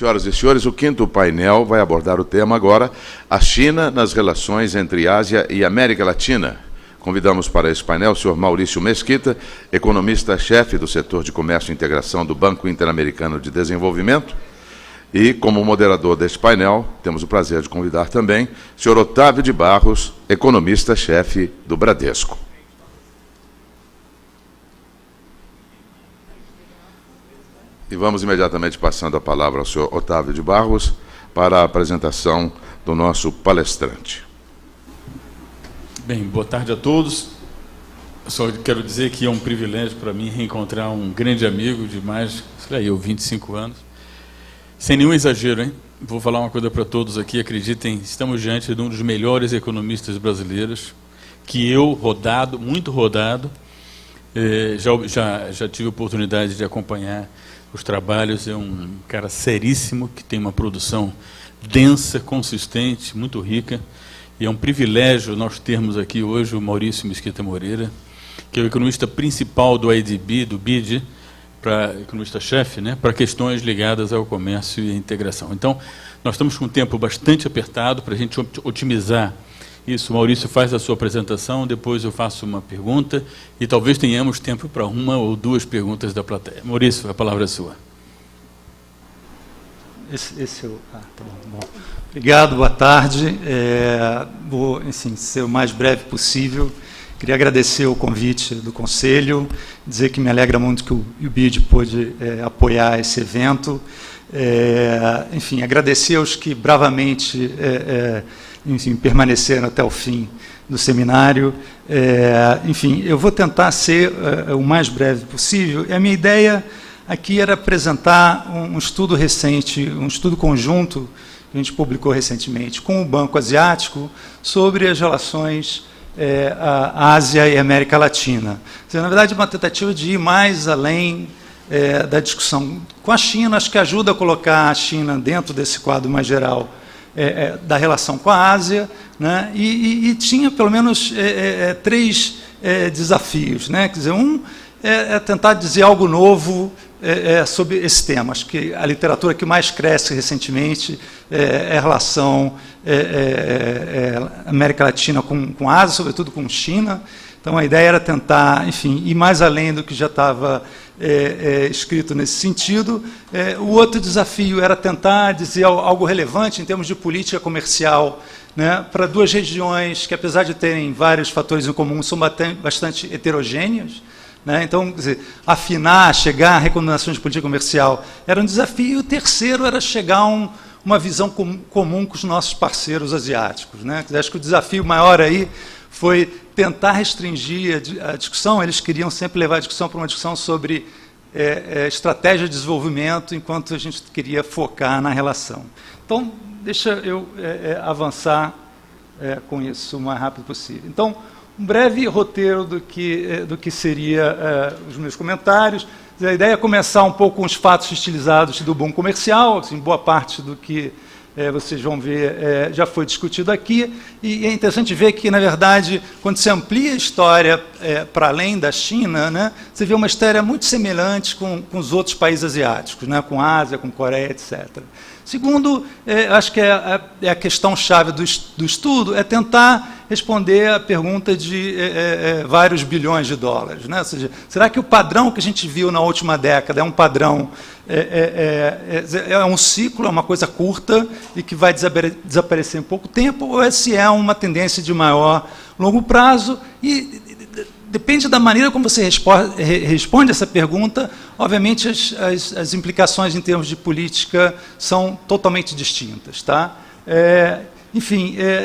Senhoras e senhores, o quinto painel vai abordar o tema agora, a China nas relações entre Ásia e América Latina. Convidamos para esse painel o senhor Maurício Mesquita, economista-chefe do setor de comércio e integração do Banco Interamericano de Desenvolvimento. E, como moderador deste painel, temos o prazer de convidar também o senhor Otávio de Barros, economista-chefe do Bradesco. E vamos imediatamente passando a palavra ao senhor Otávio de Barros para a apresentação do nosso palestrante. Bem, boa tarde a todos. Eu só quero dizer que é um privilégio para mim reencontrar um grande amigo de mais, 25 anos. Sem nenhum exagero, hein? Vou falar uma coisa para todos aqui, acreditem, estamos diante de um dos melhores economistas brasileiros, que eu, muito rodado, já tive a oportunidade de acompanhar os trabalhos. É um cara seríssimo, que tem uma produção densa, consistente, muito rica. E é um privilégio nós termos aqui hoje o Maurício Mesquita Moreira, que é o economista principal do IDB, do BID, economista-chefe, né, para questões ligadas ao comércio e à integração. Então, nós estamos com um tempo bastante apertado para a gente otimizar isso. O Maurício faz a sua apresentação, depois eu faço uma pergunta e talvez tenhamos tempo para uma ou duas perguntas da plateia. Maurício, a palavra é sua. Tá bom. Obrigado, boa tarde. Vou, ser o mais breve possível. Queria agradecer o convite do Conselho, dizer que me alegra muito que o BID pôde apoiar esse evento. Agradecer aos que bravamente permaneceram até o fim do seminário. Eu vou tentar ser o mais breve possível. E a minha ideia aqui era apresentar um estudo recente, um estudo conjunto que a gente publicou recentemente com o Banco Asiático sobre as relações Ásia e América Latina. Na verdade, uma tentativa de ir mais além da discussão com a China. Acho que ajuda a colocar a China dentro desse quadro mais geral da relação com a Ásia, né? E tinha pelo menos três desafios, né? Quer dizer, um é tentar dizer algo novo sobre esse tema. Acho que a literatura que mais cresce recentemente é a relação América Latina com a Ásia, sobretudo com China. Então, a ideia era tentar, ir mais além do que já estava escrito nesse sentido. O outro desafio era tentar dizer algo relevante em termos de política comercial, né, para duas regiões que, apesar de terem vários fatores em comum, são bastante heterogêneas. Né? Então, quer dizer, afinar, chegar a recomendações de política comercial era um desafio. O terceiro era chegar a uma visão comum com os nossos parceiros asiáticos. Né? Quer dizer, acho que o desafio maior aí foi tentar restringir a discussão. Eles queriam sempre levar a discussão para uma discussão sobre estratégia de desenvolvimento, enquanto a gente queria focar na relação. Então, deixa eu avançar com isso o mais rápido possível. Então, um breve roteiro do que seria os meus comentários. A ideia é começar um pouco com os fatos estilizados do boom comercial. Boa parte do que vocês vão ver já foi discutido aqui. E é interessante ver que, na verdade, quando se amplia a história para além da China, né, você vê uma história muito semelhante com os outros países asiáticos, né, com a Ásia, com a Coreia, etc. Segundo, acho que a questão-chave do estudo é tentar responder a pergunta de vários bilhões de dólares. Né? Ou seja, será que o padrão que a gente viu na última década é um padrão, é um ciclo, é uma coisa curta e que vai desaparecer em pouco tempo, ou se é uma tendência de maior longo prazo? E depende da maneira como você responde essa pergunta. Obviamente, as implicações em termos de política são totalmente distintas. Tá?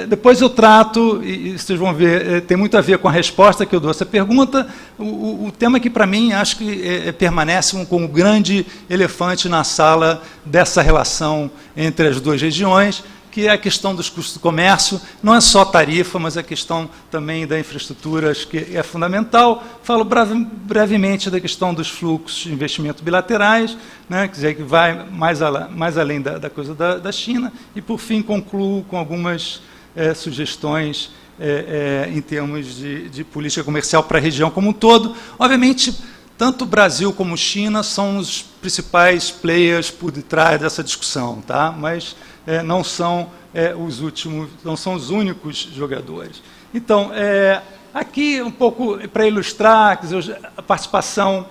Depois eu trato, e vocês vão ver, tem muito a ver com a resposta que eu dou a essa pergunta. O tema que, para mim, acho que permanece como um grande elefante na sala dessa relação entre as duas regiões, que é a questão dos custos do comércio. Não é só tarifa, mas a questão também da infraestrutura, acho que é fundamental. Falo brevemente da questão dos fluxos de investimento bilaterais, né, quer dizer, que vai mais além da coisa da China, e, por fim, concluo com algumas sugestões em termos de política comercial para a região como um todo. Obviamente, tanto o Brasil como China são os principais players por detrás dessa discussão, tá? Mas não são os últimos, não são os únicos jogadores. Então, aqui um pouco para ilustrar, quer dizer, a participação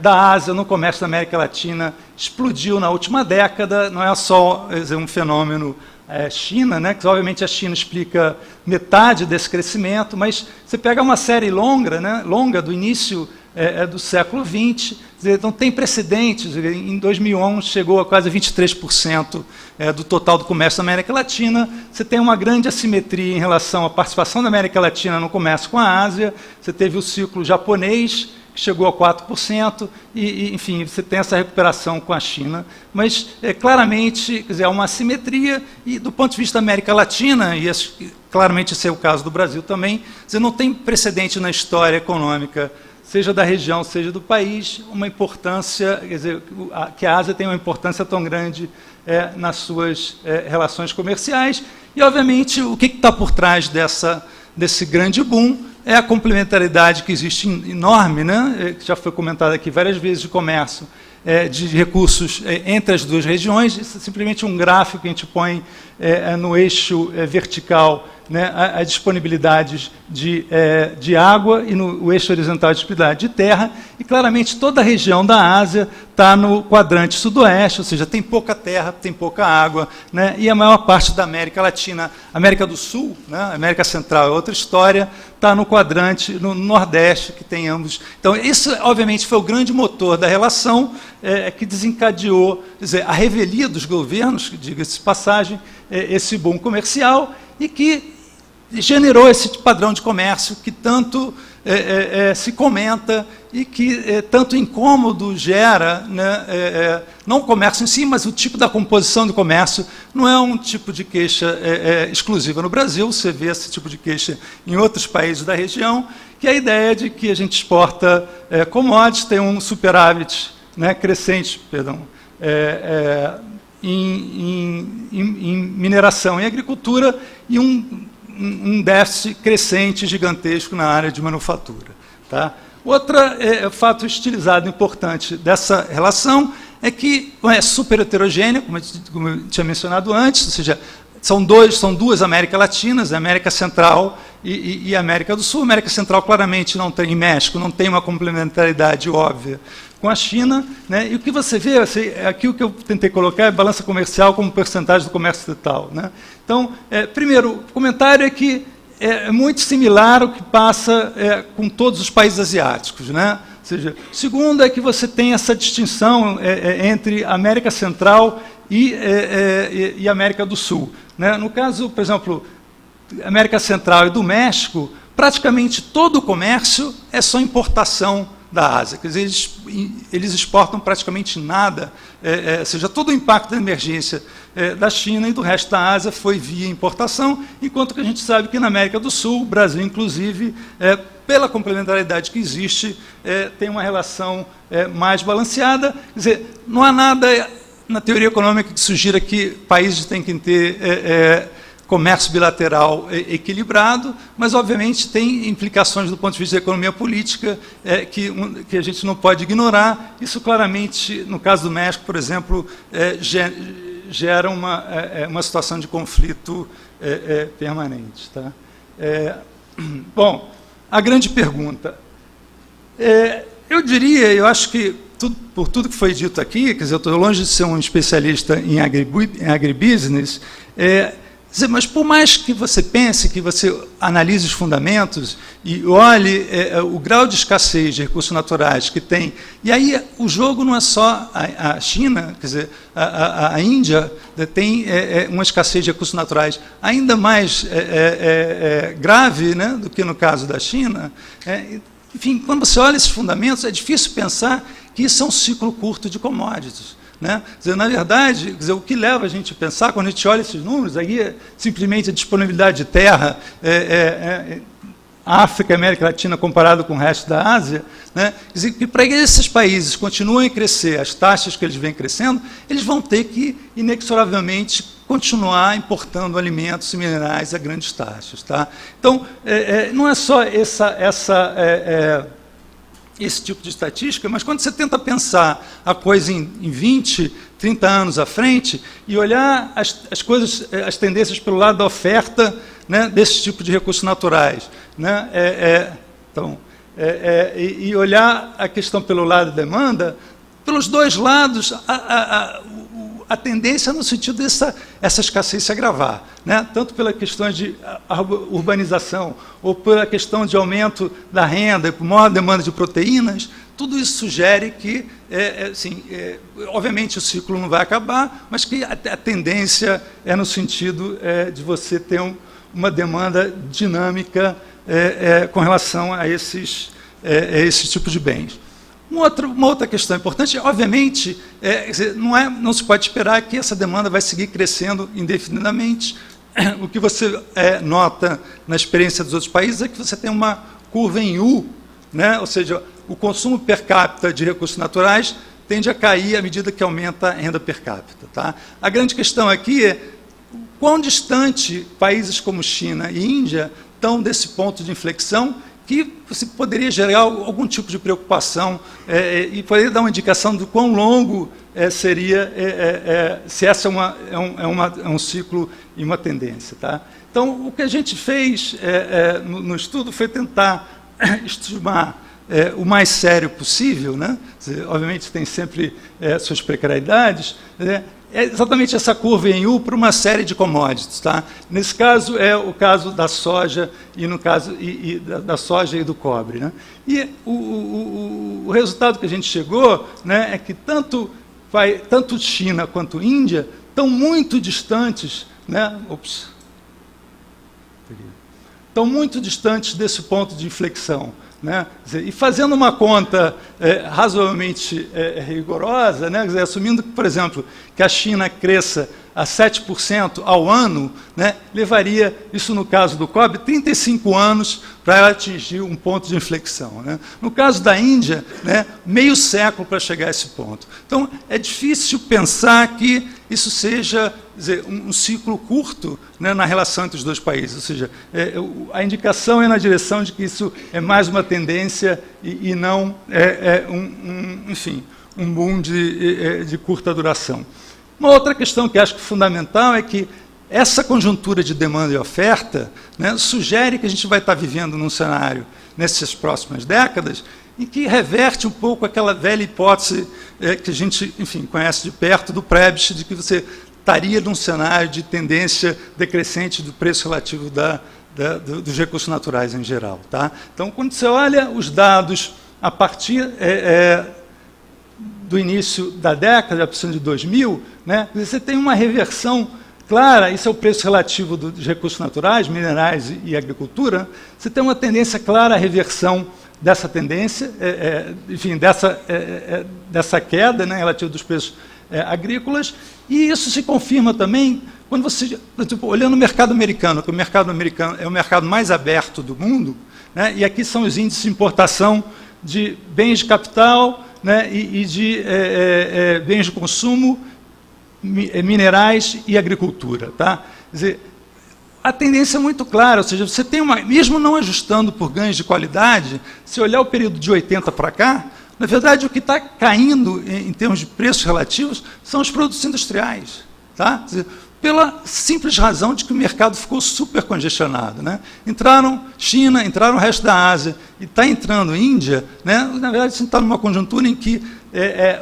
da Ásia no comércio da América Latina explodiu na última década. Não é só um fenômeno China, né, que obviamente a China explica metade desse crescimento, mas você pega uma série longa, né, do início do século XX, não tem precedentes. Em 2011 chegou a quase 23% do total do comércio da América Latina. Você tem uma grande assimetria em relação à participação da América Latina no comércio com a Ásia. Você teve o ciclo japonês, que chegou a 4%, e, enfim, você tem essa recuperação com a China. Mas, claramente, quer dizer, há uma assimetria, e do ponto de vista da América Latina, e claramente esse é o caso do Brasil também, você não tem precedente na história econômica, seja da região, seja do país, uma importância, quer dizer, que a Ásia tem uma importância tão grande nas suas relações comerciais. E, obviamente, o que está por trás desse grande boom é a complementaridade que existe enorme, né, que já foi comentada aqui várias vezes, de comércio, de recursos entre as duas regiões. Isso é simplesmente um gráfico que a gente põe no eixo vertical, né, a disponibilidade de água, e no eixo horizontal a disponibilidade de terra, e claramente toda a região da Ásia está no quadrante sudoeste, ou seja, tem pouca terra, tem pouca água, né, e a maior parte da América Latina, América do Sul, né, América Central é outra história, está no quadrante, no nordeste, que tem ambos. Então, isso, obviamente, foi o grande motor da relação, que desencadeou, quer dizer, a revelia dos governos, diga-se de passagem, esse boom comercial, e que generou esse padrão de comércio que tanto se comenta e que tanto incômodo gera, né, não o comércio em si, mas o tipo da composição do comércio. Não é um tipo de queixa exclusiva no Brasil, você vê esse tipo de queixa em outros países da região, que é a ideia de que a gente exporta commodities, tem um superávit, né, crescente, perdão, em mineração e agricultura, e um déficit crescente gigantesco na área de manufatura. Tá? Outro fato estilizado importante dessa relação é que é super heterogêneo, como eu tinha mencionado antes, ou seja, são duas Américas Latinas, a América Central e a América do Sul. A América Central claramente não tem, em México, não tem uma complementaridade óbvia com a China, né? E o que você vê, aqui o que eu tentei colocar é a balança comercial como porcentagem do comércio total, né? Então, primeiro, o comentário é que é muito similar ao que passa com todos os países asiáticos, né? Ou seja, segundo é que você tem essa distinção entre América Central e América do Sul, né? No caso, por exemplo, América Central e do México, praticamente todo o comércio é só importação da Ásia. Quer dizer, eles exportam praticamente nada, ou seja, todo o impacto da emergência da China e do resto da Ásia foi via importação, enquanto que a gente sabe que na América do Sul, o Brasil, inclusive, pela complementaridade que existe, tem uma relação mais balanceada. Quer dizer, não há nada na teoria econômica que sugira que países têm que ter comércio bilateral equilibrado, mas, obviamente, tem implicações do ponto de vista da economia política que a gente não pode ignorar. Isso, claramente, no caso do México, por exemplo, gera uma situação de conflito permanente. Tá? Bom, a grande pergunta. Eu diria, eu acho que, por tudo que foi dito aqui, quer dizer, eu estou longe de ser um especialista em agribusiness, mas por mais que você pense, que você analise os fundamentos e olhe o grau de escassez de recursos naturais que tem, e aí o jogo não é só a China, quer dizer, a Índia tem uma escassez de recursos naturais ainda mais grave, né, do que no caso da China. Enfim, quando você olha esses fundamentos, é difícil pensar que isso é um ciclo curto de commodities. Né? Quer dizer, na verdade, quer dizer, o que leva a gente a pensar, quando a gente olha esses números, aí é simplesmente a disponibilidade de terra, África e América Latina comparado com o resto da Ásia, né? Quer dizer, que para que esses países continuem a crescer, as taxas que eles vêm crescendo, eles vão ter que, inexoravelmente, continuar importando alimentos e minerais a grandes taxas. Tá? Então, não é só esse tipo de estatística, mas quando você tenta pensar a coisa em 20, 30 anos à frente e olhar as coisas, as tendências pelo lado da oferta, né, desse tipo de recursos naturais, né, e olhar a questão pelo lado da demanda, pelos dois lados, a tendência no sentido dessa escassez se agravar, né? Tanto pela questão de urbanização, ou pela questão de aumento da renda, por maior demanda de proteínas, tudo isso sugere que, obviamente, o ciclo não vai acabar, mas que a tendência é no sentido de você ter uma demanda dinâmica com relação a esse tipo de bens. Uma outra questão importante, obviamente, não se pode esperar que essa demanda vai seguir crescendo indefinidamente. O que você nota na experiência dos outros países é que você tem uma curva em U, né? Ou seja, o consumo per capita de recursos naturais tende a cair à medida que aumenta a renda per capita. Tá? A grande questão aqui é quão distante países como China e Índia estão desse ponto de inflexão, que você poderia gerar algum tipo de preocupação e poderia dar uma indicação do quão longo seria, se essa é um ciclo e uma tendência. Tá? Então, o que a gente fez no estudo foi tentar estimar o mais sério possível, né? Obviamente tem sempre suas precariedades, né? É exatamente essa curva em U para uma série de commodities. Tá? Nesse caso, é o caso da soja e no caso da soja e do cobre. Né? E o resultado que a gente chegou, né, é que tanto China quanto Índia estão muito distantes, né, estão muito distantes desse ponto de inflexão. Né? E fazendo uma conta razoavelmente rigorosa, né? Assumindo, por exemplo, que a China cresça a 7% ao ano, né? Levaria, isso no caso do cobre, 35 anos para ela atingir um ponto de inflexão. Né? No caso da Índia, né, meio século para chegar a esse ponto. Então, é difícil pensar que isso seja um ciclo curto, né, na relação entre os dois países. Ou seja, a indicação é na direção de que isso é mais uma tendência e não um boom de curta duração. Uma outra questão que acho que é fundamental é que essa conjuntura de demanda e oferta, né, sugere que a gente vai estar vivendo num cenário, nessas próximas décadas, em que reverte um pouco aquela velha hipótese que a gente, enfim, conhece de perto do Prebisch, de que você estaria num cenário de tendência decrescente do preço relativo dos recursos naturais em geral. Tá? Então, quando você olha os dados a partir do início da década, a partir de 2000, né, você tem uma reversão clara, isso é o preço relativo dos recursos naturais, minerais e agricultura, você tem uma tendência clara à reversão dessa tendência, enfim, dessa queda, né, relativa dos preços agrícolas, e isso se confirma também quando você, tipo, olhando o mercado americano, que o mercado americano é o mercado mais aberto do mundo, né, e aqui são os índices de importação de bens de capital, né, e de bens de consumo, minerais e agricultura. Tá? Quer dizer, a tendência é muito clara, ou seja, você tem mesmo não ajustando por ganhos de qualidade, se olhar o período de 80 para cá, na verdade o que está caindo em termos de preços relativos são os produtos industriais. Tá? Quer dizer, pela simples razão de que o mercado ficou super congestionado. Né? Entraram China, entraram o resto da Ásia, e está entrando Índia, né? Na verdade, você está numa conjuntura em que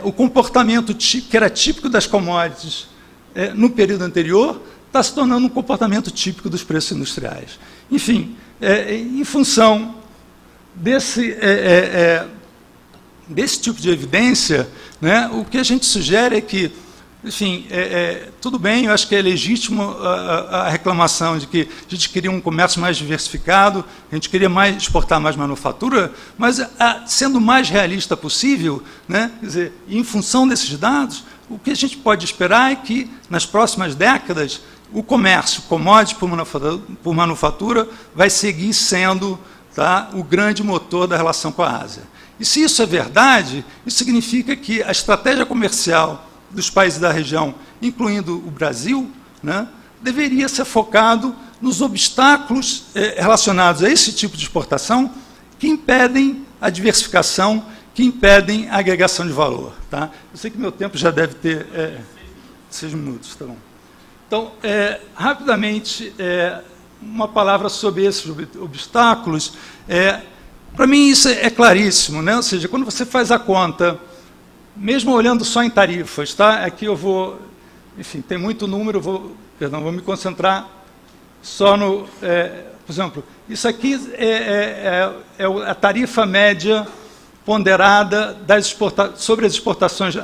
o comportamento que era típico das commodities no período anterior está se tornando um comportamento típico dos preços industriais. Enfim, em função desse tipo de evidência, né, o que a gente sugere é que, enfim, tudo bem, eu acho que é legítimo a reclamação de que a gente queria um comércio mais diversificado, a gente queria exportar mais manufatura, mas sendo o mais realista possível, né, quer dizer, em função desses dados, o que a gente pode esperar é que, nas próximas décadas, o comércio commodity por manufatura vai seguir sendo, tá, o grande motor da relação com a Ásia. E se isso é verdade, isso significa que a estratégia comercial dos países da região, incluindo o Brasil, né, deveria ser focado nos obstáculos relacionados a esse tipo de exportação que impedem a diversificação que impedem a agregação de valor. Tá? Eu sei que meu tempo já deve ter 6 minutos. Tá bom. Então, rapidamente, uma palavra sobre esses obstáculos. Para mim, isso é claríssimo, né? Ou seja, quando você faz a conta, mesmo olhando só em tarifas, tá? Aqui eu vou, enfim, tem muito número, vou me concentrar só no, por exemplo, isso aqui é a tarifa média ponderada sobre as exportações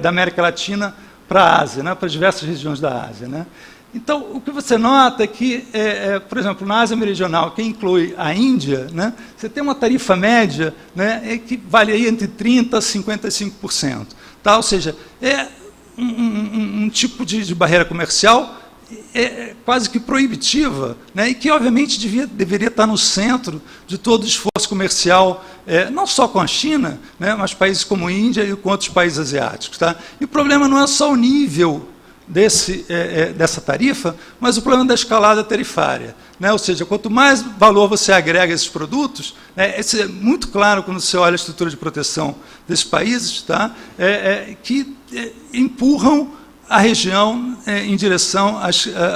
da América Latina para a Ásia, né? Para diversas regiões da Ásia, né? Então, o que você nota é que, por exemplo, na Ásia Meridional, que inclui a Índia, né, você tem uma tarifa média, né, que vale aí entre 30% a 55%. Tá? Ou seja, é um tipo de barreira comercial quase que proibitiva, né, e que, obviamente, deveria estar no centro de todo o esforço comercial, não só com a China, né, mas países como a Índia e com outros países asiáticos. Tá? E o problema não é só o nível dessa tarifa, mas o problema da escalada tarifária. Né? Ou seja, quanto mais valor você agrega a esses produtos, isso é muito claro quando você olha a estrutura de proteção desses países, tá? Que empurram a região em direção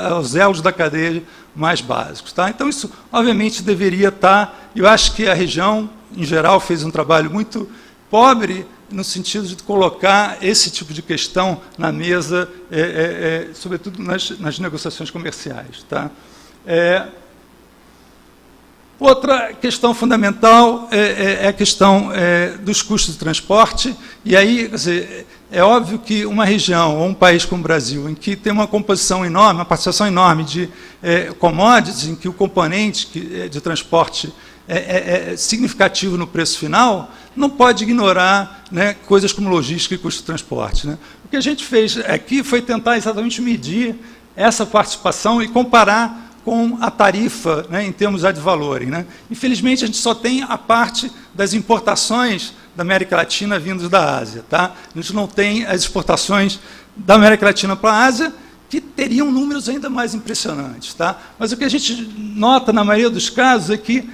aos elos da cadeia mais básicos. Tá? Então, isso, obviamente, deveria estar... Eu acho que a região, em geral, fez um trabalho muito pobre no sentido de colocar esse tipo de questão na mesa, sobretudo nas negociações comerciais. Tá? Outra questão fundamental é a questão dos custos de transporte, e aí, quer dizer, é óbvio que uma região ou um país como o Brasil, em que tem uma composição enorme, uma participação enorme de commodities, em que o componente de transporte é significativo no preço final, não pode ignorar, né, coisas como logística e custo de transporte. Né? O que a gente fez aqui foi tentar exatamente medir essa participação e comparar com a tarifa, né, em termos ad valorem. Né? Infelizmente, a gente só tem a parte das importações da América Latina vindas da Ásia. Tá? A gente não tem as exportações da América Latina para a Ásia, que teriam números ainda mais impressionantes. Tá? Mas o que a gente nota, na maioria dos casos, é que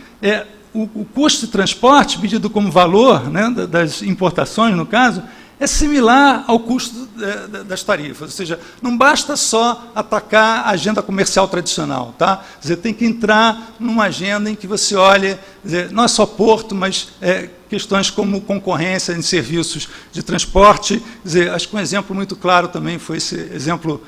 o custo de transporte, medido como valor, né, das importações, no caso, é similar ao custo das tarifas. Ou seja, não basta só atacar a agenda comercial tradicional. Tá? Quer dizer, tem que entrar numa agenda em que você olha, dizer, não é só porto, mas questões como concorrência em serviços de transporte. Quer dizer, acho que um exemplo muito claro também foi esse exemplo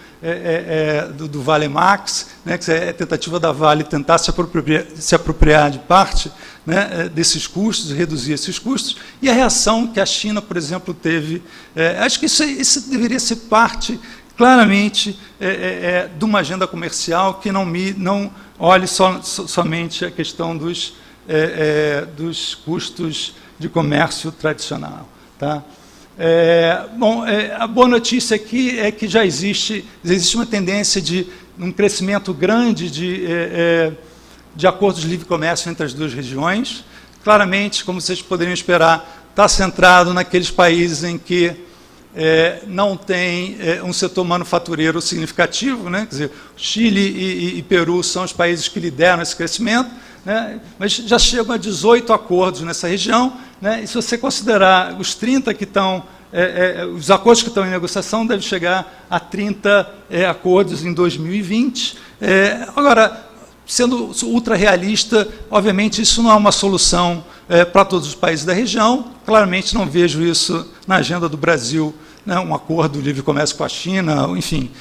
do Vale Max, né, que é a tentativa da Vale tentar se apropriar de parte, né, desses custos, reduzir esses custos, e a reação que a China, por exemplo, teve. Acho que isso deveria ser parte, claramente, de uma agenda comercial que não olhe somente a questão dos custos de comércio tradicional. Tá? A boa notícia aqui é que já existe uma tendência de um crescimento grande de acordos de livre comércio entre as duas regiões. Claramente, como vocês poderiam esperar, está centrado naqueles países em que não tem um setor manufatureiro significativo, né? Quer dizer, Chile e Peru são os países que lideram esse crescimento, né? Mas já chegam a 18 acordos nessa região, né? E se você considerar os 30 que estão, os acordos que estão em negociação, deve chegar a 30 acordos em 2020. Agora, sendo ultra realista, obviamente isso não é uma solução para todos os países da região. Claramente não vejo isso na agenda do Brasil, né, um acordo de livre comércio com a China, enfim.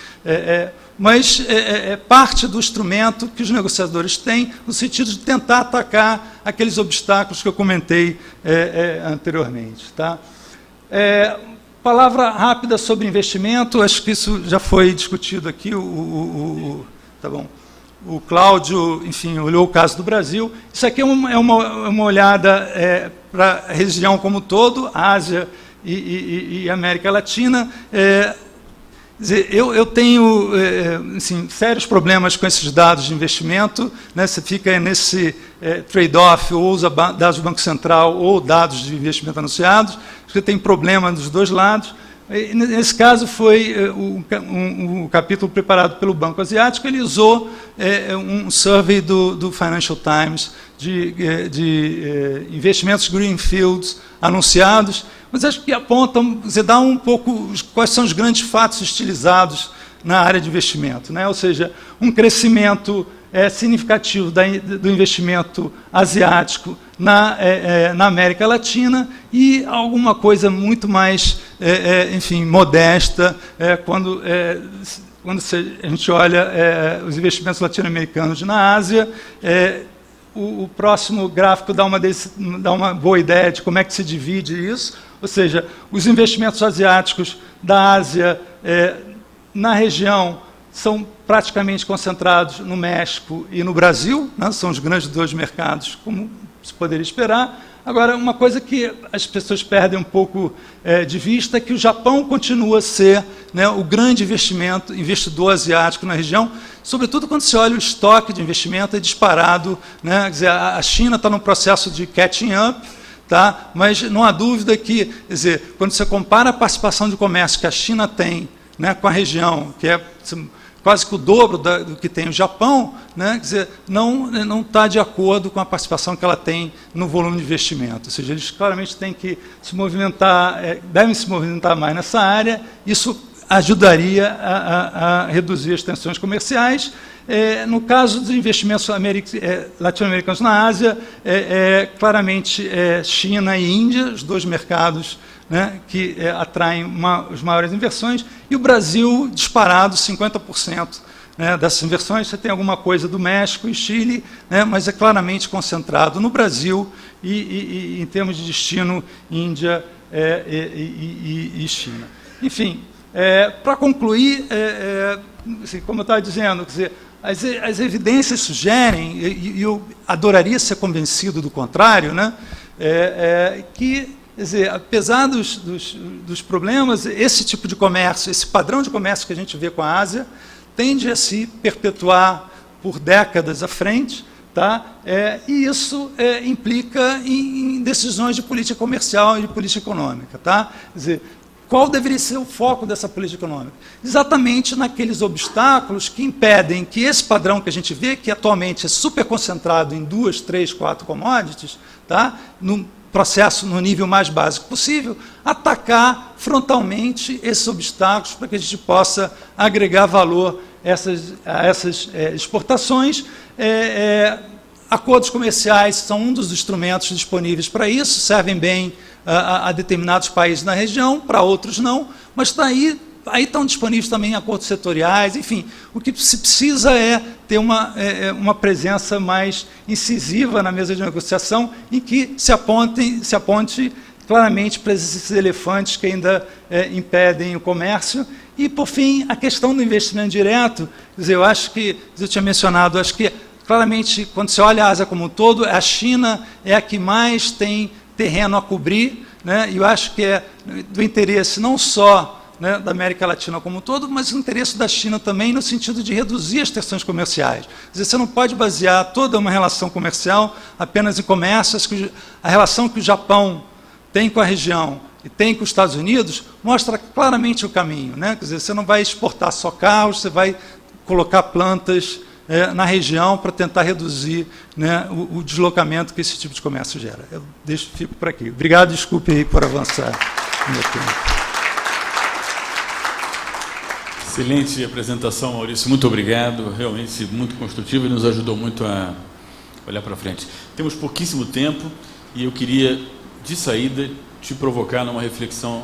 Mas é parte do instrumento que os negociadores têm, no sentido de tentar atacar aqueles obstáculos que eu comentei anteriormente. Tá? Palavra rápida sobre investimento, acho que isso já foi discutido aqui, tá bom. O Cláudio, enfim, olhou o caso do Brasil. Isso aqui é uma olhada para a região como um todo, Ásia e América Latina. Eu tenho assim, sérios problemas com esses dados de investimento. Né? Você fica nesse trade-off, ou usa dados do Banco Central ou dados de investimento anunciados. Você tem problema dos dois lados. Nesse caso, foi um capítulo preparado pelo Banco Asiático. Ele usou um survey do Financial Times, de investimentos greenfields anunciados, mas acho que apontam, você dá um pouco quais são os grandes fatos estilizados na área de investimento, né? Ou seja, um crescimento significativo do investimento asiático na América Latina e alguma coisa muito mais, enfim, modesta quando a gente olha os investimentos latino-americanos na Ásia. O próximo gráfico dá uma boa ideia de como é que se divide isso, ou seja, os investimentos asiáticos da Ásia na região são praticamente concentrados no México e no Brasil, né? São os grandes dois mercados, como se poderia esperar. Agora, uma coisa que as pessoas perdem um pouco de vista é que o Japão continua a ser, né, o grande investidor asiático na região, sobretudo quando se olha o estoque de investimento é disparado, né? Quer dizer, a China está num processo de catching up, tá? Mas não há dúvida que, quer dizer, quando você compara a participação de comércio que a China tem, né, com a região, que é quase que o dobro do que tem o Japão, né, quer dizer, não está de acordo com a participação que ela tem no volume de investimento. Ou seja, eles claramente têm que se movimentar, devem se movimentar mais nessa área. Isso ajudaria a reduzir as tensões comerciais. No caso dos investimentos latino-americanos na Ásia, claramente China e Índia, os dois mercados, né, que atraem as maiores inversões, e o Brasil disparado 50%, né, dessas inversões. Você tem alguma coisa do México e Chile, né, mas é claramente concentrado no Brasil e em termos de destino, Índia e China. Enfim, para concluir, assim, como eu estava dizendo, quer dizer, as evidências sugerem, e eu adoraria ser convencido do contrário, né, que, quer dizer, apesar dos problemas, esse tipo de comércio, esse padrão de comércio que a gente vê com a Ásia, tende a se perpetuar por décadas à frente, tá? E isso implica em decisões de política comercial e de política econômica. Tá? Quer dizer, qual deveria ser o foco dessa política econômica? Exatamente naqueles obstáculos que impedem que esse padrão que a gente vê, que atualmente é super concentrado em 2, 3, 4 commodities, tá? No processo no nível mais básico possível, atacar frontalmente esses obstáculos para que a gente possa agregar valor a essas exportações. Acordos comerciais são um dos instrumentos disponíveis para isso, servem bem a determinados países na região, para outros não, mas está aí estão disponíveis também acordos setoriais, enfim, o que se precisa é ter uma presença mais incisiva na mesa de negociação, em que se aponte claramente para esses elefantes que ainda impedem o comércio. E, por fim, a questão do investimento direto, quer dizer, eu acho que, eu tinha mencionado, acho que claramente, quando você olha a Ásia como um todo, a China é a que mais tem terreno a cobrir, né? E eu acho que é do interesse não só, né, da América Latina como um todo, mas o interesse da China também no sentido de reduzir as tensões comerciais. Quer dizer, você não pode basear toda uma relação comercial apenas em comércio. A relação que o Japão tem com a região e tem com os Estados Unidos mostra claramente o caminho, né? Quer dizer, você não vai exportar só carros, você vai colocar plantas na região para tentar reduzir, né, o deslocamento que esse tipo de comércio gera. Eu fico por aqui. Obrigado, desculpe aí por avançar no meu tempo. Excelente apresentação, Maurício. Muito obrigado. Realmente muito construtivo e nos ajudou muito a olhar para frente. Temos pouquíssimo tempo e eu queria, de saída, te provocar numa reflexão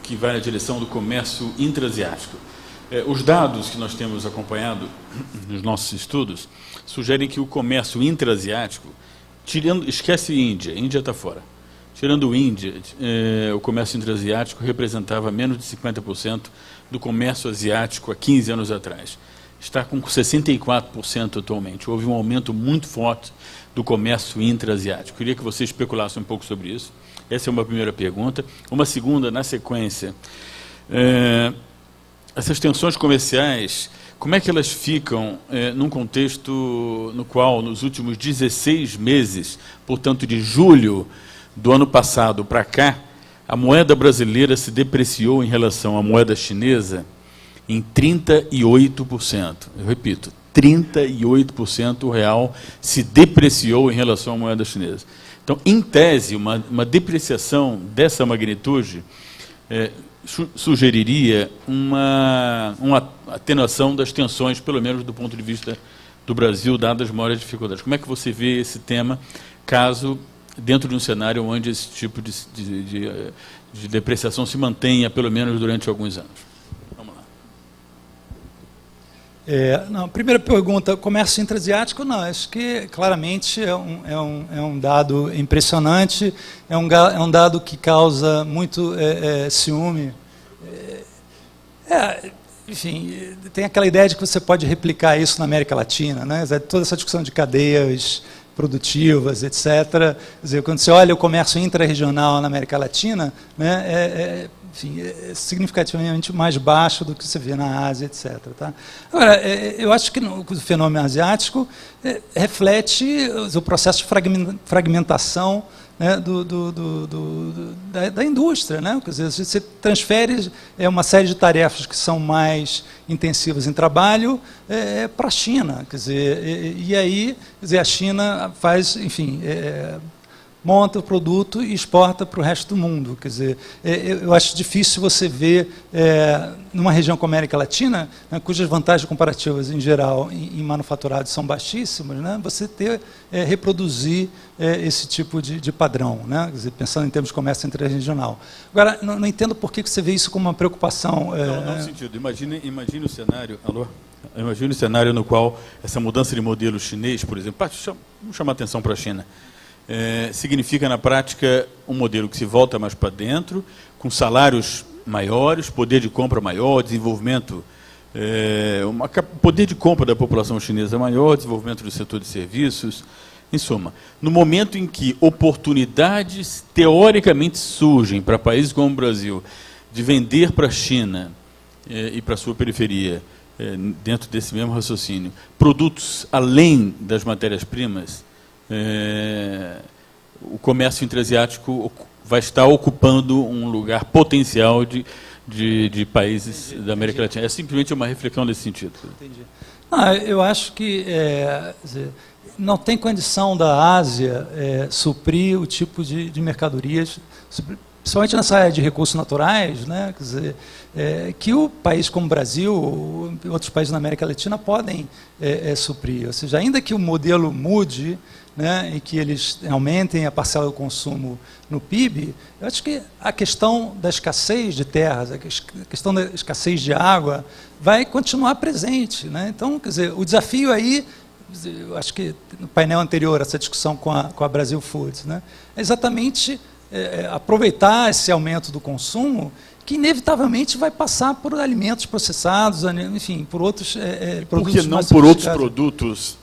que vai na direção do comércio intra-asiático. Os dados que nós temos acompanhado nos nossos estudos sugerem que o comércio intra-asiático, esquece Índia está fora. Tirando o Índia, o comércio intra-asiático representava menos de 50% do comércio asiático há 15 anos atrás. Está com 64% atualmente. Houve um aumento muito forte do comércio intra-asiático. Queria que você especulasse um pouco sobre isso. Essa é uma primeira pergunta. Uma segunda, na sequência, essas tensões comerciais, como é que elas ficam num contexto no qual, nos últimos 16 meses, portanto, de julho do ano passado para cá, a moeda brasileira se depreciou em relação à moeda chinesa em 38%. Eu repito, 38% o real se depreciou em relação à moeda chinesa. Então, em tese, uma depreciação dessa magnitude sugeriria uma atenuação das tensões, pelo menos do ponto de vista do Brasil, dadas as maiores dificuldades. Como é que você vê esse tema, caso, dentro de um cenário onde esse tipo de depreciação se mantenha, pelo menos durante alguns anos? Vamos lá. Não, primeira pergunta, comércio intraasiático, não, acho que claramente é um dado impressionante, é um dado que causa muito ciúme. Enfim, tem aquela ideia de que você pode replicar isso na América Latina, né? Toda essa discussão de cadeias produtivas, etc. Quer dizer, quando você olha o comércio intra-regional na América Latina, né, enfim, é significativamente mais baixo do que você vê na Ásia, etc. Tá? Agora, eu acho que o fenômeno asiático reflete o processo de fragmentação, né, da indústria, né? Quer dizer, você transfere uma série de tarefas que são mais intensivas em trabalho para a China, quer dizer, e aí, quer dizer, a China faz, enfim, monta o produto e exporta para o resto do mundo. Quer dizer, eu acho difícil você ver, numa região como a América Latina, né, cujas vantagens comparativas, em geral, em manufaturados são baixíssimas, né, você reproduzir esse tipo de padrão, né, quer dizer, pensando em termos de comércio interregional. Agora, não entendo por que você vê isso como uma preocupação. Não, sentido. Imagine o cenário... Alô? Imagine o cenário no qual essa mudança de modelo chinês, por exemplo, vamos chamar atenção para a China, significa, na prática, um modelo que se volta mais para dentro, com salários maiores, poder de compra maior, desenvolvimento, poder de compra da população chinesa maior, desenvolvimento do setor de serviços. Em suma, no momento em que oportunidades teoricamente surgem para países como o Brasil de vender para a China e para a sua periferia, dentro desse mesmo raciocínio, produtos além das matérias-primas, o comércio intraasiático vai estar ocupando um lugar potencial de países da América Latina. É simplesmente uma reflexão nesse sentido. Entendi. Eu acho que não tem condição da Ásia suprir o tipo de mercadorias, principalmente nessa área de recursos naturais, né, quer dizer, que o país como o Brasil e outros países na América Latina podem suprir. Ou seja, ainda que o modelo mude, né, e que eles aumentem a parcela do consumo no PIB, eu acho que a questão da escassez de terras, a questão da escassez de água vai continuar presente, né? Então, quer dizer, o desafio aí, eu acho que no painel anterior, essa discussão com a Brasil Foods, né, é exatamente aproveitar esse aumento do consumo, que inevitavelmente vai passar por alimentos processados, enfim, por outros produtos. Por que não por outros produtos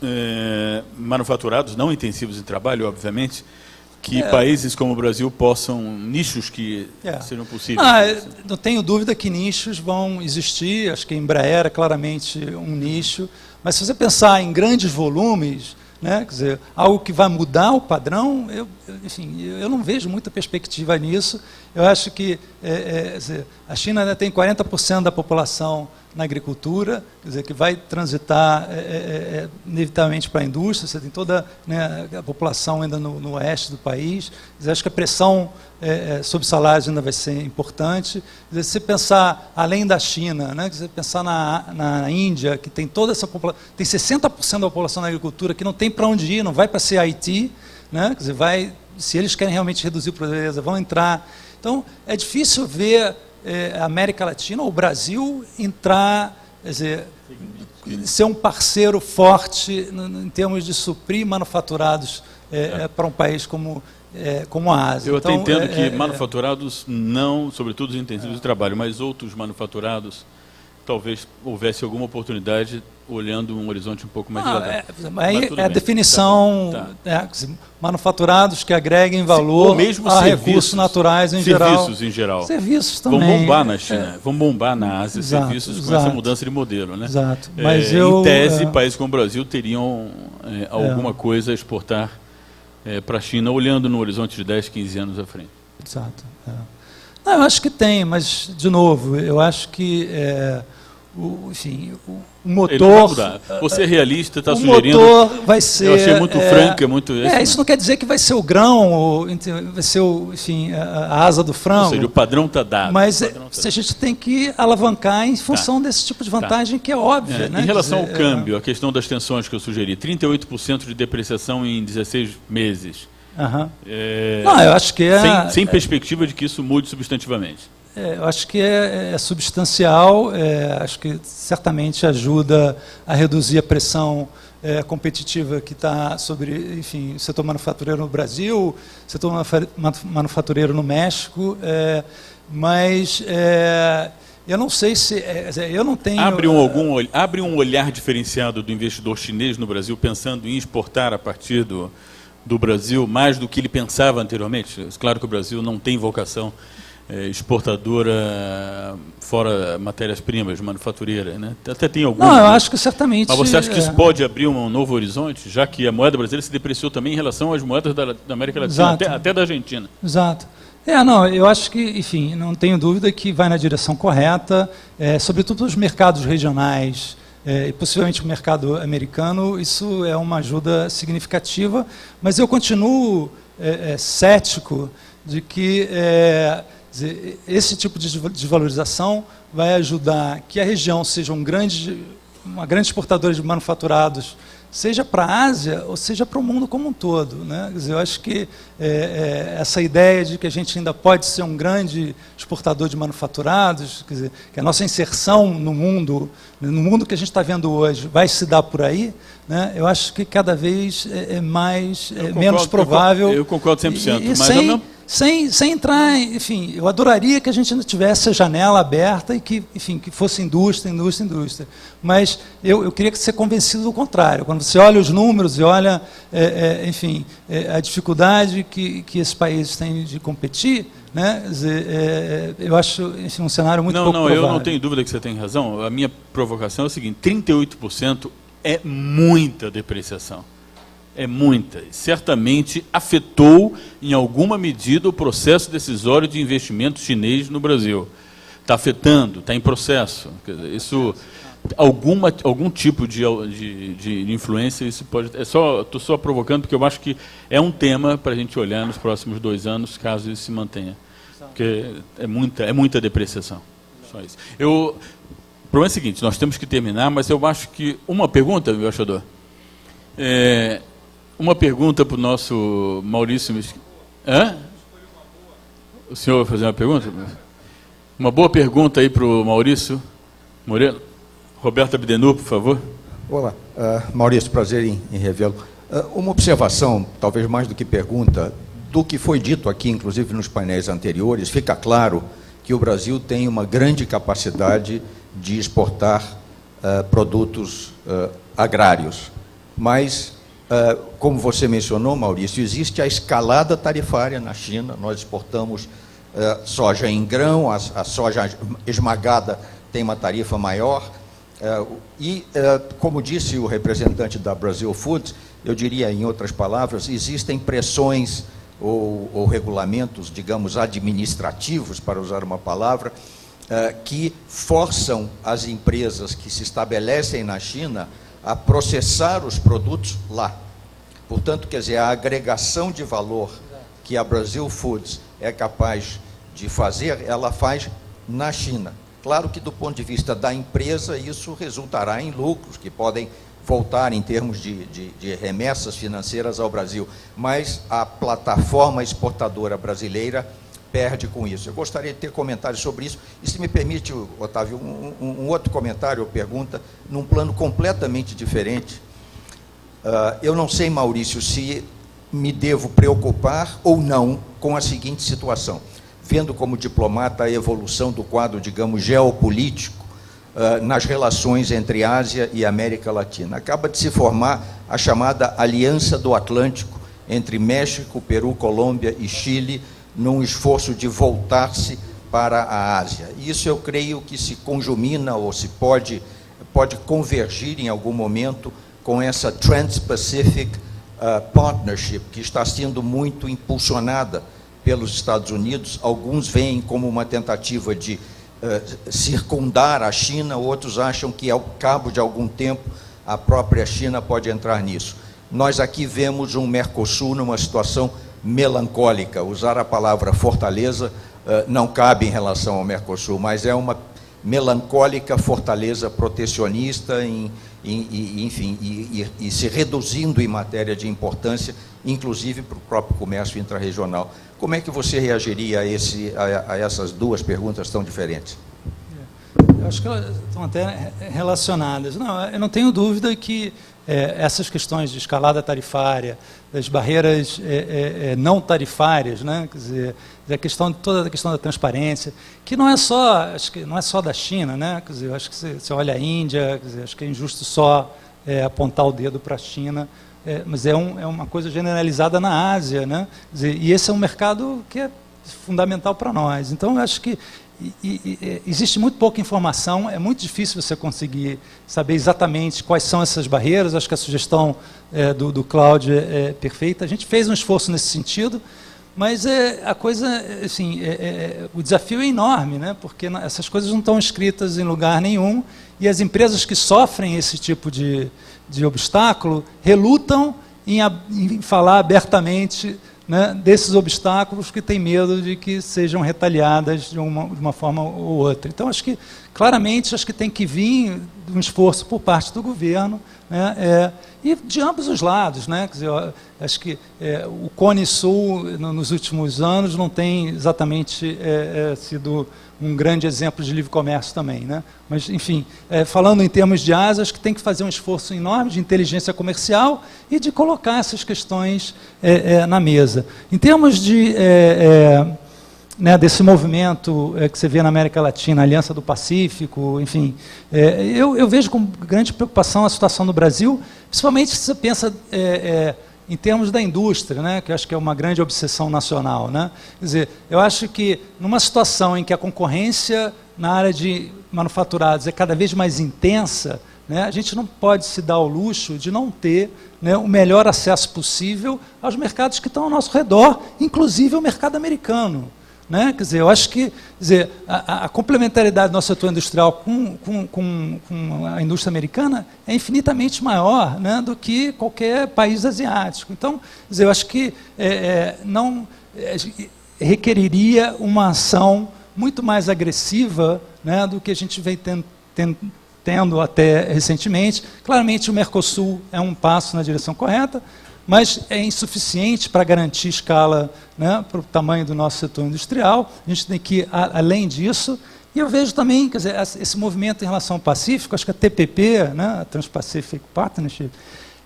manufaturados, não intensivos em trabalho, obviamente, que países como o Brasil possam, nichos que sejam possíveis? Não tenho dúvida que nichos vão existir, acho que a Embraer é claramente um nicho, mas se você pensar em grandes volumes, né, quer dizer, algo que vai mudar o padrão, eu não vejo muita perspectiva nisso. Eu acho que a China tem 40% da população na agricultura, quer dizer, que vai transitar inevitavelmente para a indústria. Você tem toda, né, a população ainda no oeste do país. Quer dizer, acho que a pressão sobre salários ainda vai ser importante. Quer dizer, se você pensar além da China, né, quer dizer, pensar na Índia, que tem toda essa população, tem 60% da população na agricultura que não tem para onde ir, não vai para ser Haiti, né, quer dizer, se eles querem realmente reduzir a pobreza, vão entrar. Então, é difícil ver a América Latina ou o Brasil entrar, quer dizer, ser um parceiro forte em termos de suprir manufaturados para um país como a Ásia. Eu até entendo que manufaturados não, sobretudo os intensivos de trabalho, mas outros manufaturados, talvez houvesse alguma oportunidade olhando um horizonte um pouco mais dilatado. Aí a definição, manufaturados que agreguem valor a recursos naturais em geral. Serviços em geral. Serviços também. Vão bombar na China, vão bombar na Ásia, exato, serviços com essa mudança de modelo, né? Exato. Mas em tese, países como o Brasil teriam alguma coisa a exportar para a China, olhando no horizonte de 10, 15 anos à frente. Exato. Não, eu acho que tem, mas, de novo, eu acho que enfim, o Ele não vai motor... mudar. Você é realista, está o sugerindo... motor vai ser... Eu achei muito franca, muito... isso não quer dizer que vai ser o grão, vai ser enfim, a asa do frango. Ou seja, o padrão está dado. Mas a gente tem que alavancar em função desse tipo de vantagem que é óbvia. Né? Em relação ao câmbio, a questão das tensões que eu sugeri, 38% de depreciação em 16 meses. Não, eu acho que sem perspectiva de que isso mude substantivamente. Eu acho que é substancial, acho que certamente ajuda a reduzir a pressão competitiva que está sobre, enfim, o setor manufatureiro no Brasil, o setor manufatureiro no México, mas eu não sei se... eu não tenho... Abre um olhar diferenciado do investidor chinês no Brasil, pensando em exportar a partir do Brasil, mais do que ele pensava anteriormente? Claro que o Brasil não tem vocação exportadora fora matérias-primas, manufatureira, né? Até tem algumas. Não, eu acho que certamente... Mas você acha que isso pode abrir um novo horizonte, já que a moeda brasileira se depreciou também em relação às moedas da América Latina, até da Argentina? Exato. Não, eu acho que, enfim, não tenho dúvida que vai na direção correta, sobretudo os mercados regionais, e possivelmente o mercado americano, isso é uma ajuda significativa, mas eu continuo cético de que esse tipo de desvalorização vai ajudar que a região seja uma grande exportadora de manufaturados, seja para a Ásia ou seja para o mundo como um todo, né? Quer dizer, eu acho que essa ideia de que a gente ainda pode ser um grande exportador de manufaturados, quer dizer, que a nossa inserção no mundo que a gente está vendo hoje vai se dar por aí, né? Eu acho que cada vez menos provável. Eu concordo 100%. Mas sem entrar, enfim, eu adoraria que a gente ainda tivesse a janela aberta e que, enfim, que fosse indústria. Mas eu queria ser convencido do contrário. Quando você olha os números e olha, enfim, a dificuldade que esses países têm de competir, né? Eu acho, enfim, um cenário muito pouco provável. Eu não tenho dúvida que você tem razão. A minha provocação é o seguinte: 38% é muita depreciação. É muita. Certamente afetou, em alguma medida, o processo decisório de investimento chinês no Brasil. Está afetando, está em processo. Quer dizer, isso, algum tipo de influência, isso pode... Estou só provocando, porque eu acho que é um tema para a gente olhar nos próximos 2 anos, caso isso se mantenha. Porque é muita depreciação. Só isso. O problema é o seguinte, nós temos que terminar, mas eu acho que... Uma pergunta, meu embaixador? Uma pergunta para o nosso Maurício Mesquita. O senhor vai fazer uma pergunta? Uma boa pergunta aí para o Maurício Moreno. Roberto Abdenur, por favor. Olá, Maurício, prazer em revê-lo. Uma observação, talvez mais do que pergunta, do que foi dito aqui, inclusive nos painéis anteriores, fica claro que o Brasil tem uma grande capacidade de exportar produtos agrários, mas... como você mencionou, Maurício, existe a escalada tarifária na China. Nós exportamos soja em grão, a soja esmagada tem uma tarifa maior. Como disse o representante da Brazil Foods, eu diria, em outras palavras, existem pressões ou regulamentos, digamos, administrativos, para usar uma palavra, que forçam as empresas que se estabelecem na China a processar os produtos lá. Portanto, quer dizer, a agregação de valor que a Brazil Foods é capaz de fazer, ela faz na China. Claro que, do ponto de vista da empresa, isso resultará em lucros, que podem voltar em termos de remessas financeiras ao Brasil, mas a plataforma exportadora brasileira perde com isso. Eu gostaria de ter comentários sobre isso. E, se me permite, Otávio, um outro comentário ou pergunta, num plano completamente diferente. Eu não sei, Maurício, se me devo preocupar ou não com a seguinte situação. Vendo como diplomata a evolução do quadro, digamos, geopolítico nas relações entre Ásia e América Latina. Acaba de se formar a chamada Aliança do Atlântico entre México, Peru, Colômbia e Chile, num esforço de voltar-se para a Ásia. Isso eu creio que se conjumina ou se pode convergir em algum momento com essa Trans-Pacific Partnership, que está sendo muito impulsionada pelos Estados Unidos. Alguns veem como uma tentativa de circundar a China, outros acham que, ao cabo de algum tempo, a própria China pode entrar nisso. Nós aqui vemos um Mercosul numa situação melancólica. Usar a palavra fortaleza não cabe em relação ao Mercosul, mas é uma melancólica fortaleza protecionista, enfim, se reduzindo em matéria de importância, inclusive para o próprio comércio intrarregional. Como é que você reagiria a essas duas perguntas tão diferentes? Eu acho que elas estão até relacionadas. Não, eu não tenho dúvida que essas questões de escalada tarifária, das barreiras não tarifárias, né? Quer dizer, toda a questão da transparência, que não é só, acho que não é só da China, né? Quer dizer, eu acho que você olha a Índia, quer dizer, acho que é injusto só apontar o dedo para a China, mas é uma coisa generalizada na Ásia, né? Quer dizer, e esse é um mercado que é fundamental para nós. Então, eu acho que existe muito pouca informação, é muito difícil você conseguir saber exatamente quais são essas barreiras. Acho que a sugestão do Cláudio é perfeita. A gente fez um esforço nesse sentido, mas a coisa, assim, o desafio é enorme, né? Porque essas coisas não estão escritas em lugar nenhum, e as empresas que sofrem esse tipo de obstáculo relutam em falar abertamente, né, desses obstáculos, que têm medo de que sejam retaliadas de uma forma ou outra. Então, acho que, claramente, tem que vir um esforço por parte do governo, né, e de ambos os lados, né? Quer dizer, acho que o Cone Sul, nos últimos anos, não tem exatamente sido um grande exemplo de livre comércio também, né? Mas, enfim, falando em termos de Ásia, acho que tem que fazer um esforço enorme de inteligência comercial e de colocar essas questões na mesa. Em termos desse movimento que você vê na América Latina, a Aliança do Pacífico, enfim, eu vejo com grande preocupação a situação no Brasil, principalmente se você pensa em termos da indústria, né, que eu acho que é uma grande obsessão nacional, né? Quer dizer, eu acho que numa situação em que a concorrência na área de manufaturados é cada vez mais intensa, né, a gente não pode se dar ao luxo de não ter, né, o melhor acesso possível aos mercados que estão ao nosso redor, inclusive o mercado americano. Né? Quer dizer, eu acho que a complementaridade do nosso setor industrial com a indústria americana é infinitamente maior, né, do que qualquer país asiático. Então, quer dizer, eu acho que requeriria uma ação muito mais agressiva, né, do que a gente vem tendo até recentemente. Claramente, o Mercosul é um passo na direção correta, mas é insuficiente para garantir escala, né, para o tamanho do nosso setor industrial. A gente tem que ir além disso. E eu vejo também, quer dizer, esse movimento em relação ao Pacífico, acho que a TPP, né, a Trans-Pacific Partnership,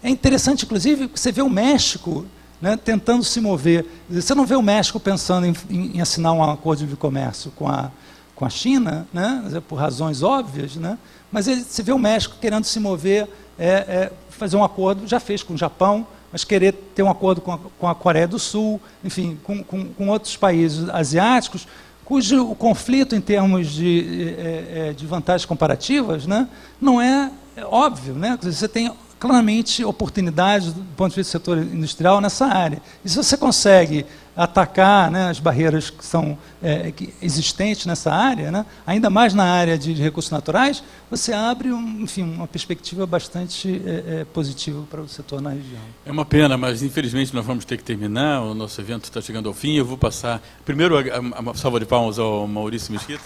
é interessante, inclusive, você vê o México, né, tentando se mover. Você não vê o México pensando em assinar um acordo de livre comércio com a China, né, por razões óbvias, né, mas você vê o México querendo se mover, fazer um acordo, já fez com o Japão, mas querer ter um acordo com a Coreia do Sul, enfim, com outros países asiáticos, cujo o conflito em termos de vantagens comparativas, né, não é óbvio, né? Você tem claramente oportunidades do ponto de vista do setor industrial nessa área. E se você consegue atacar, né, as barreiras que são existentes nessa área, né, ainda mais na área de recursos naturais, você abre uma perspectiva bastante positiva para o setor na região. É uma pena, mas infelizmente nós vamos ter que terminar, o nosso evento está chegando ao fim. Eu vou passar primeiro uma salva de palmas ao Maurício Mesquita.